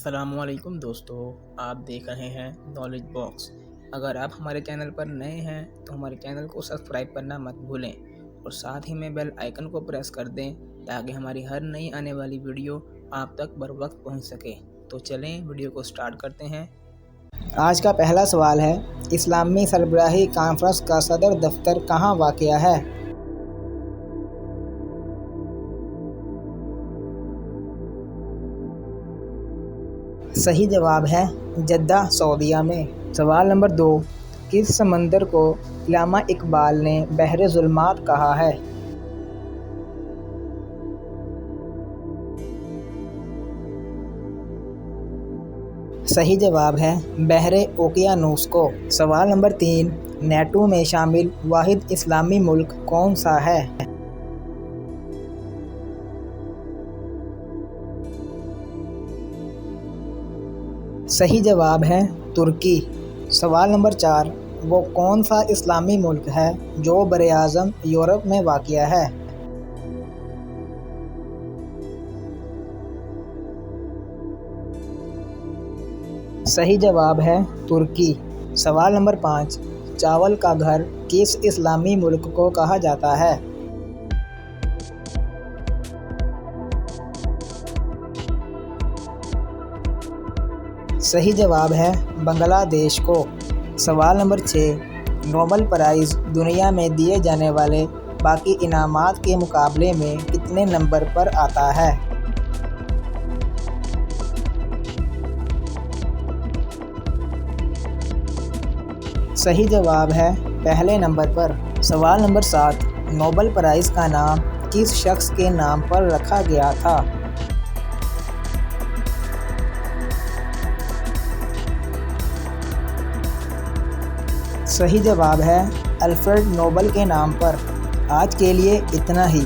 अस्सलामुअलैकुम दोस्तों, आप देख रहे हैं नॉलेज बॉक्स। अगर आप हमारे चैनल पर नए हैं तो हमारे चैनल को सब्सक्राइब करना मत भूलें और साथ ही में बेल आइकन को प्रेस कर दें ताकि हमारी हर नई आने वाली वीडियो आप तक बर वक्त पहुँच सके। तो चलें वीडियो को स्टार्ट करते हैं। आज का पहला सवाल है, इस्लामी सरबराही कॉन्फ्रेंस का सदर दफ्तर कहाँ वाक़या है? सही जवाब है जद्दा, सऊदीया में। सवाल नंबर 2, किस समंदर को अल्लामा इकबाल ने बहरे ज़ुल्मात कहा है? सही जवाब है बहरे ओकियानूस को। सवाल नंबर 3, नेटो में शामिल वाहिद इस्लामी मुल्क कौन सा है? सही जवाब है तुर्की। सवाल नंबर 4, वो कौन सा इस्लामी मुल्क है जो बरे-आज़म यूरोप में वाक़या है? सही जवाब है तुर्की। सवाल नंबर 5, चावल का घर किस इस्लामी मुल्क को कहा जाता है? सही जवाब है बांग्लादेश को। सवाल नंबर 6, नोबेल प्राइज़ दुनिया में दिए जाने वाले बाकी इनामात के मुकाबले में कितने नंबर पर आता है? सही जवाब है पहले नंबर पर। सवाल नंबर 7, नोबेल प्राइज़ का नाम किस शख्स के नाम पर रखा गया था? सही जवाब है अल्फ्रेड नोबेल के नाम पर। आज के लिए इतना ही,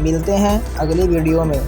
मिलते हैं अगली वीडियो में।